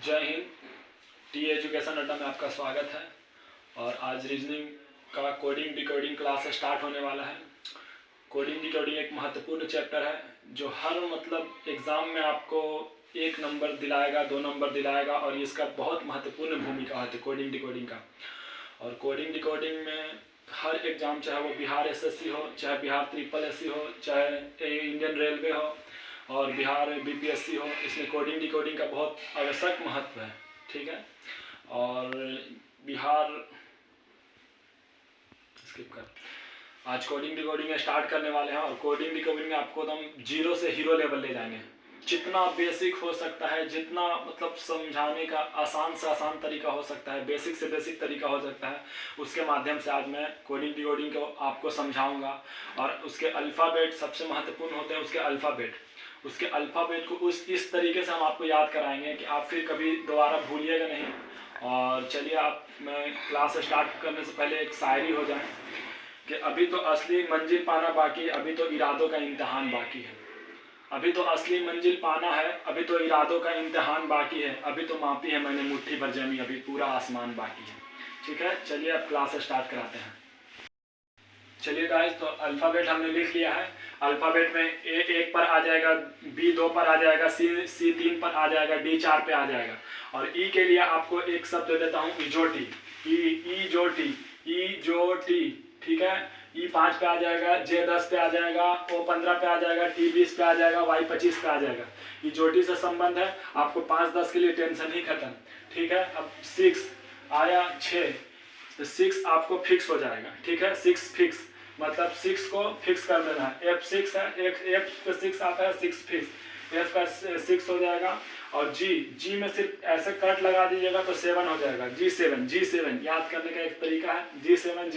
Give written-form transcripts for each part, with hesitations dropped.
जय Hind. T education अड्डा में आपका स्वागत है। और आज रीजनिंग का कोडिंग डिकोडिंग क्लास स्टार्ट होने वाला है। कोडिंग डिकोडिंग एक महत्वपूर्ण चैप्टर है जो हर एग्ज़ाम में आपको 1 नंबर दिलाएगा, 2 नंबर दिलाएगा और इसका बहुत महत्वपूर्ण भूमिका है कोडिंग डिकोडिंग का। और कोडिंग डिकोडिंग में हर एग्ज़ाम, चाहे वो बिहार एसएससी हो, चाहे बिहार ट्रिपल एससी हो, चाहे इंडियन रेलवे हो और बिहार बीपीएससी हो, इसमें कोडिंग डिकोडिंग का बहुत आवश्यक महत्व है। ठीक है। और बिहार स्किप कर, आज कोडिंग डिकोडिंग स्टार्ट करने वाले हैं और कोडिंग डिकोडिंग में आपको एकदम जीरो से हीरो लेवल ले जाएंगे। जितना बेसिक हो सकता है, जितना समझाने का आसान से आसान तरीका हो सकता है, बेसिक से बेसिक तरीका हो सकता है, उसके माध्यम से आज मैं कोडिंग डिकोडिंग को आपको समझाऊंगा। और उसके अल्फ़ाबेट सबसे महत्वपूर्ण होते हैं, उसके अल्फ़ाबेट को इस तरीके से हम आपको याद कराएंगे कि आप फिर कभी दोबारा भूलिएगा नहीं। और चलिए, मैं क्लास स्टार्ट करने से पहले एक शायरी हो जाए कि अभी तो असली मंजिल पाना बाकी, अभी तो इरादों का इम्तिहान बाकी है। अभी तो असली मंजिल पाना है, अभी तो इरादों का इम्तिहान बाकी है। अभी तो मापी है मैंने मुट्ठी भर जमी, अभी पूरा आसमान बाकी है। ठीक है, चलिए अब क्लास स्टार्ट कराते हैं। चलिए गाइस, तो अल्फ़ाबेट हमने लिख लिया है। अल्फ़ाबेट में ए 1 पर आ जाएगा, बी 2 पर आ जाएगा, सी 3 पर आ जाएगा, डी 4 पे आ जाएगा। और ई के लिए आपको एक शब्द दे देता हूँ, इजोटी। इजोटी। ठीक है। ई 5 पे आ जाएगा, जे 10 पे आ जाएगा, ओ 15 पे आ जाएगा, टी 20 पे आ जाएगा, वाई 25 पे आ जाएगा। इजोटी से संबंध है, आपको 5-10 के लिए टेंशन ही खत्म। ठीक है। अब 6 आया, 6, तो 6 आपको फिक्स हो जाएगा। ठीक है, 6 फिक्स मतलब 6 को फिक्स कर देना है। F6 है, F पे 6 आता है, 6 फिक्स, F का 6 हो जाएगा। और जी में सिर्फ ऐसे कट लगा दीजिएगा तो 7 हो जाएगा। G7 याद करने का एक तरीका है, G7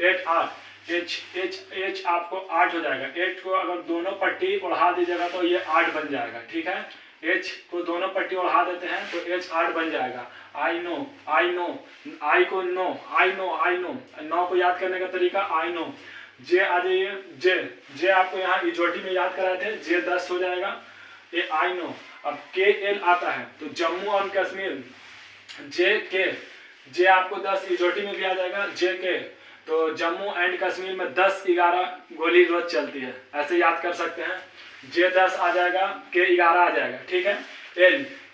8 H आपको 8 हो जाएगा। 8 को अगर दोनों पट्टी उड़ा दीजिएगा तो ये 8 बन जाएगा। ठीक है, H को दोनों पट्टी उड़ा देते हैं तो H 8 बन जाएगा। आई नो, आई को नो को याद करने का तरीका आई नो। जे आ जाइए, जे आपको यहाँ इजोटी में याद कराए थे, जे 10 हो जाएगा, ये आई नो। अब के एल आता है तो जम्मू और कश्मीर, जे आपको 10 इजोटी में भी आ जाएगा, जे के तो जम्मू एंड कश्मीर में 10-11 गोली रोज चलती है, ऐसे याद कर सकते हैं। जे 10 आ जाएगा, के 11 आ जाएगा। ठीक है।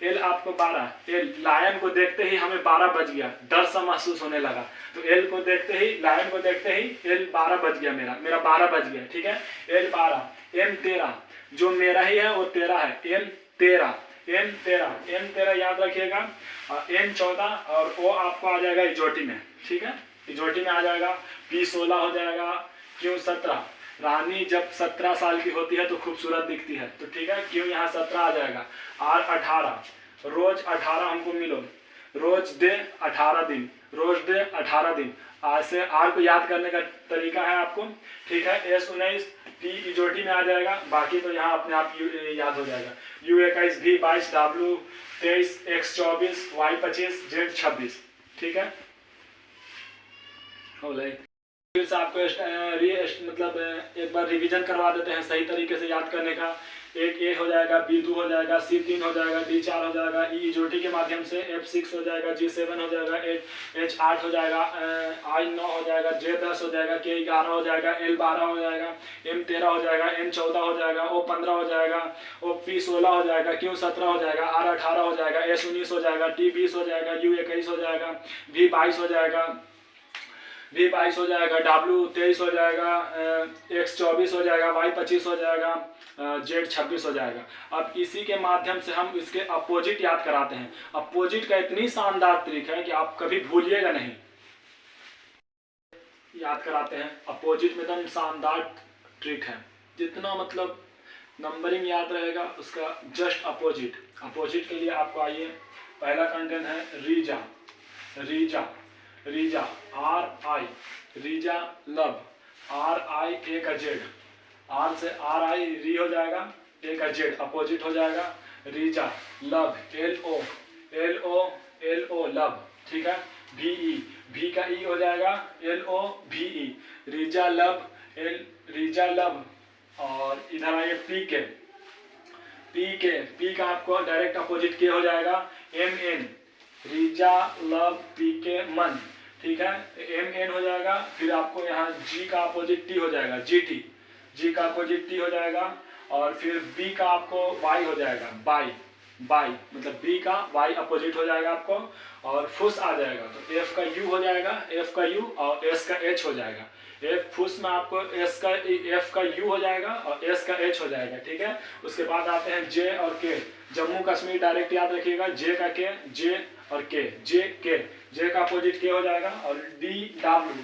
एल आपको 12, एल लायन को देखते ही हमें 12 बज गया, डर सा महसूस होने लगा, तो एल को देखते ही, लायन को देखते ही एल 12 बज गया, मेरा 12 बज गया। ठीक है, एल 12। एम 13, जो मेरा ही है वो 13 है, एम 13 याद रखिएगा। एम 14 और ओ आपको आ जाएगा इजोटी में। ठीक है, इजोटी में आ जाएगा। पी 16 हो जाएगा, क्यों 17, रानी जब 17 साल की होती है तो खूबसूरत दिखती है, तो ठीक है, क्यों यहाँ 17 आ जाएगा। आर 18, रोज 18 हमको मिलो, रोज डे 18 दिन, रोज डे 18 दिन। आज से आर को याद करने का तरीका है आपको। ठीक है, एस 19 टी इजोटी में आ जाएगा, बाकी तो यहाँ अपने आप याद हो जाएगा। यू 21, भी 22, डब्ल्यू 23, एक्स 24, वाई 25, जेड 26। ठीक है, फिर से आपको एक बार रिवीजन करवा देते हैं सही तरीके से याद करने का। एक ए हो जाएगा, बी 2 हो जाएगा, सी 3 हो जाएगा, डी 4 हो जाएगा, ई इजोटी के माध्यम से F 6 हो जाएगा, G 7 हो जाएगा, H 8 हो जाएगा, I 9 हो जाएगा, J 10 हो जाएगा, K 11 हो जाएगा, L 12 हो जाएगा, M 13 हो जाएगा, N 14 हो जाएगा, O 15 हो जाएगा, O P 16 हो जाएगा, Q 17 हो जाएगा, R 18 हो जाएगा, S 19 हो जाएगा, T 20 हो जाएगा, U 21 हो जाएगा, V 22 हो जाएगा, V 22 हो जाएगा, W 23 हो जाएगा, X 24 हो जाएगा, Y 25 हो जाएगा, Z 26 हो जाएगा। अब इसी के माध्यम से हम इसके अपोजिट याद कराते हैं। अपोजिट का इतनी शानदार ट्रिक है कि आप कभी भूलिएगा नहीं। याद कराते हैं, अपोजिट में एकदम शानदार ट्रिक है, जितना नंबरिंग याद रहेगा उसका जस्ट अपोजिट। अपोजिट के लिए आपको आइए, पहला कंटेंट है रीजा, R I, रीजा लब, RI A का Z, R से RI री हो जाएगा, A का Z अपोजिट हो जाएगा। रीजा लब, LO लब। ठीक है, भी का ई हो जाएगा, LOVE, रीजा लब, रीजा लब। और इधर आइए पी का आपको डायरेक्ट अपोजिट के हो जाएगा एम एन, रीजा लव पी के मन, ठीक है, एम एन हो जाएगा। फिर आपको यहाँ जी का अपोजिट टी हो जाएगा जी टी, जी का अपोजिट टी हो जाएगा। और फिर बी का आपको वाई हो जाएगा बाई, बाई मतलब बी का वाई अपोजिट हो जाएगा आपको। और फुस आ जाएगा तो एफ का यू हो जाएगा, एफ का यू और एस का एच हो जाएगा। एफ फुस में आपको एफ का यू हो जाएगा और एस का एच हो जाएगा, ठीक है। उसके बाद आते हैं जे और के, जम्मू कश्मीर डायरेक्ट याद रखिएगा, जे का के, जे और के, जे के, जे का अपोजिट के हो जाएगा। और डी डब्ल्यू,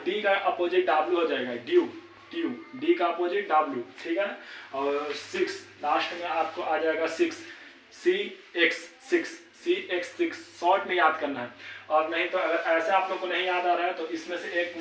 डी का अपोजिट डब्ल्यू हो जाएगा, ड्यू ट्यू, डी का अपोजिट डब्ल्यू, ठीक है। और 6 लास्ट में आपको आ जाएगा 6, सी एक्स 6 शॉर्ट में याद करना है। और नहीं तो अगर ऐसे आप लोग को नहीं याद आ रहा है तो इसमें से एक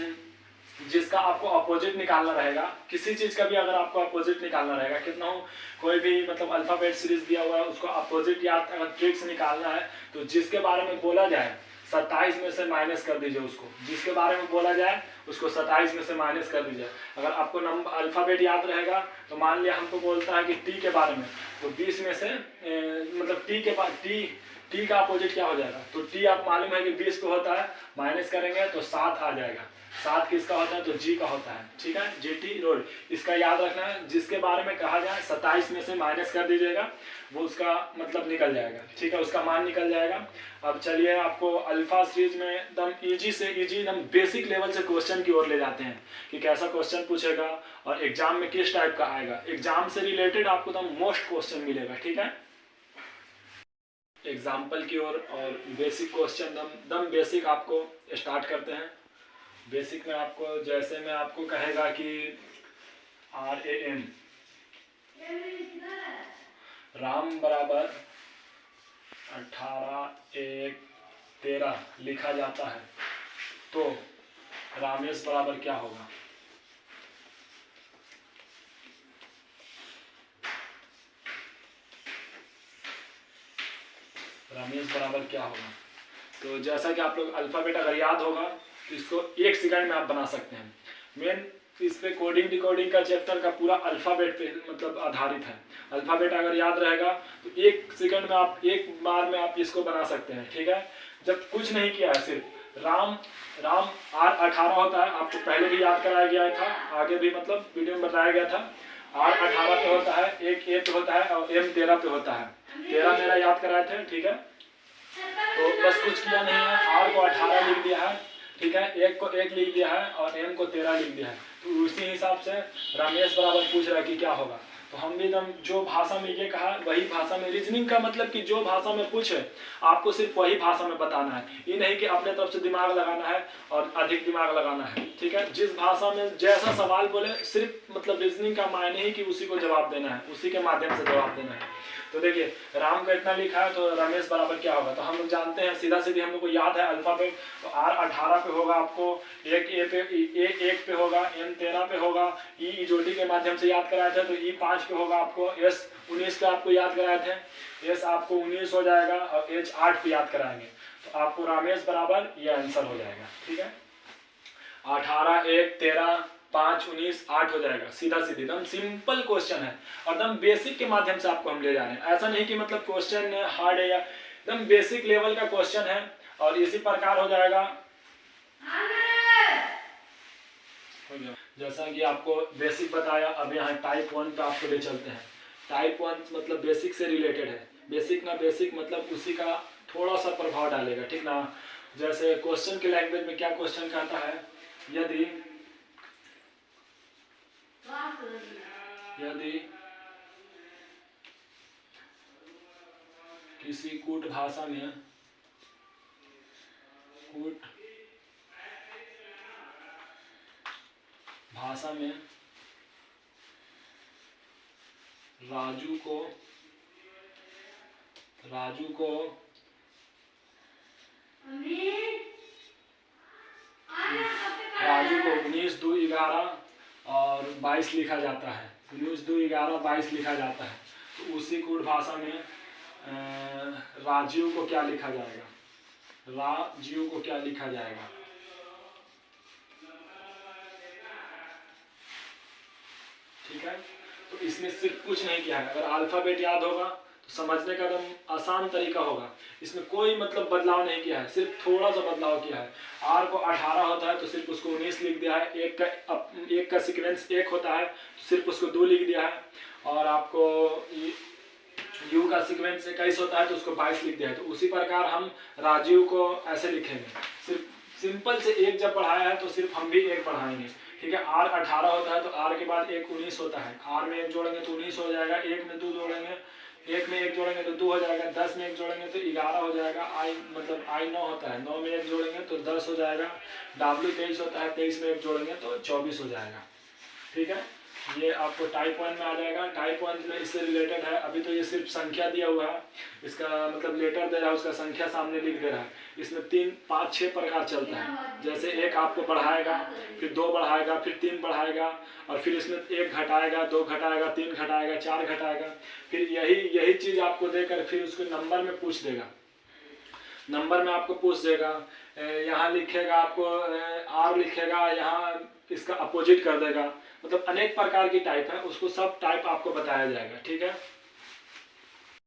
जिसका आपको अपोजिट निकालना रहेगा, किसी चीज का भी अगर आपको अपोजिट निकालना रहेगा, कितना हो कोई भी मतलब अल्फाबेट सीरीज दिया हुआ है उसको अपोजिट याद अगर ट्रिक से निकालना है तो जिसके बारे में बोला जाए 27 में से माइनस कर दीजिए उसको, जिसके बारे में बोला जाए उसको 27 में से माइनस कर दीजिए। अगर आपको नंबर अल्फाबेट याद रहेगा तो मान लिया हमको बोलता है कि टी के बारे में, तो 20 में से मतलब टी के बाद टी का अपोजिट क्या हो जाएगा, तो टी आप मालूम है कि 20 पे होता है, माइनस करेंगे तो 7 आ जाएगा। 7 किसका होता है, तो जी का होता है, ठीक है, जी टी रोड। इसका याद रखना है, जिसके बारे में कहा जाए 27 में से माइनस कर दीजिएगा, वो उसका मतलब निकल जाएगा, ठीक है, उसका मान निकल जाएगा। अब चलिए आपको अल्फा सीरीज में एकदम इजी से इजी एकदम बेसिक लेवल से क्वेश्चन की ओर ले जाते हैं कि कैसा क्वेश्चन पूछेगा और एग्जाम में किस टाइप का आएगा। एग्जाम से रिलेटेड आपको एकदम मोस्ट क्वेश्चन मिलेगा, ठीक है। एग्जाम्पल की ओर और बेसिक क्वेश्चन दम बेसिक आपको स्टार्ट करते हैं। बेसिक में आपको जैसे में आपको कहेगा कि RAM राम बराबर 18 1 13 लिखा जाता है तो रामेश बराबर क्या होगा, रमेश बराबर क्या होगा। तो जैसा कि आप लोग अल्फाबेट अगर याद होगा तो इसको 1 सेकंड में आप बना सकते हैं। मेन इस पे कोडिंग डिकोडिंग का चैप्टर का पूरा अल्फाबेट पे मतलब आधारित है। अल्फाबेट अगर याद रहेगा तो 1 सेकंड में आप 1 बार में आप इसको बना सकते हैं, ठीक है। जब कुछ नहीं किया है, सिर्फ राम R18 होता है, आपको पहले भी याद कराया गया था, आगे भी मतलब वीडियो में बताया गया था। R18 पे होता है, एक ए पे होता है और M 13 पे होता है। 13 मेरा याद कराए थे, ठीक है। तो बस कुछ किया नहीं है, R को 18 लिख दिया है, ठीक है, 1 को 1 लिख दिया है और M को 13 लिख दिया है। तो उसी हिसाब से रमेश बराबर पूछ रहा है कि क्या होगा। तो हम भी एकदम जो भाषा में ये कहा वही भाषा में, रीजनिंग का मतलब कि जो भाषा में पूछे आपको सिर्फ वही भाषा में बताना है, ये नहीं कि अपने तरफ से दिमाग लगाना है और अधिक दिमाग लगाना है, ठीक है। जिस भाषा में जैसा सवाल बोले सिर्फ मतलब रीजनिंग का मायने ही कि उसी को जवाब देना है, उसी के माध्यम से जवाब देना है। तो देखिए राम का इतना लिखा है तो रमेश बराबर क्या होगा, तो हम लोग जानते हैं सीधा सीधी हम लोग को याद है अल्फाबेट। तो R18 पे होगा आपको, एक ए पे एक पे होगा, M 13 पे होगा, ई जोटी के माध्यम से याद कराए थे तो ई 5 पे होगा आपको, S 19 पे आपको याद कराए थे, S आपको 19 हो जाएगा और H 8 पे याद कराएंगे तो आपको रमेश बराबर ये आंसर हो जाएगा, ठीक है। 18 1 13 5 19 8 हो जाएगा, सीधा सीधी एकदम सिंपल क्वेश्चन है और एकदम बेसिक के माध्यम से आपको हम ले जा रहे हैं। ऐसा नहीं कि मतलब क्वेश्चन हार्ड है, या एकदम बेसिक लेवल का क्वेश्चन है और इसी प्रकार हो जाएगा। जैसा कि आपको बेसिक बताया, अब यहाँ टाइप 1 पे आपको ले चलते हैं। टाइप 1 मतलब बेसिक से रिलेटेड है, बेसिक ना बेसिक मतलब उसी का थोड़ा सा प्रभाव डालेगा, ठीक ना। जैसे क्वेश्चन के लैंग्वेज में क्या क्वेश्चन कहता है, यदि किसी कूट भाषा में राजू को 19 2 11 और 22 लिखा जाता है, 19 2 11 22 लिखा जाता है, तो उसी कूट भाषा में राजीव को क्या लिखा जाएगा, राजीव को क्या लिखा जाएगा, ठीक है। तो तो इसमें सिर्फ कुछ नहीं किया है। अगर अल्फ़ाबेट याद होगा तो समझने का एकदम आसान तरीका होगा। इसमें कोई मतलब बदलाव नहीं किया है, सिर्फ थोड़ा सा बदलाव किया है। आर को 18 होता है तो सिर्फ उसको 19 लिख दिया है। एक का सीक्वेंस 1 होता है तो सिर्फ उसको 2 लिख दिया है। और आपको यू का सीक्वेंस 21 होता है तो उसको 22 लिख दिया है। तो उसी प्रकार हम राजीव को ऐसे लिखेंगे। सिर्फ सिंपल से एक जब पढ़ाया है तो सिर्फ हम भी एक पढ़ाएंगे, ठीक है। आर 18 होता है तो आर के बाद एक 19 होता है। आर में एक जोड़ेंगे तो 19 हो जाएगा। एक में 2 जोड़ेंगे, एक में एक जोड़ेंगे तो 2 हो जाएगा। 10 में एक जोड़ेंगे तो 11 हो जाएगा। आई मतलब आई 9 होता है, 9 में एक जोड़ेंगे तो 10 हो जाएगा। डब्ल्यू 23 होता है, 23 में एक जोड़ेंगे तो 24 हो जाएगा, ठीक है। ये आपको टाइप 1 में आ जाएगा। टाइप 1 में इससे रिलेटेड है। अभी तो ये सिर्फ संख्या दिया हुआ है, इसका मतलब लेटर दे रहा है, उसका संख्या सामने लिख दे रहा है। इसमें 3, 5, 6 प्रकार चलता है। जैसे एक आपको बढ़ाएगा, फिर 2 बढ़ाएगा, फिर 3 बढ़ाएगा, और फिर इसमें 1 घटाएगा, 2 घटाएगा, 3 घटाएगा, 4 घटाएगा। फिर यही चीज़ आपको देकर फिर उसको नंबर में पूछ देगा। नंबर में आपको पूछ देगा, यहाँ लिखेगा आपको आर लिखेगा, यहाँ इसका अपोजिट कर देगा। मतलब अनेक प्रकार की टाइप है, उसको सब टाइप आपको बताया जाएगा, ठीक है।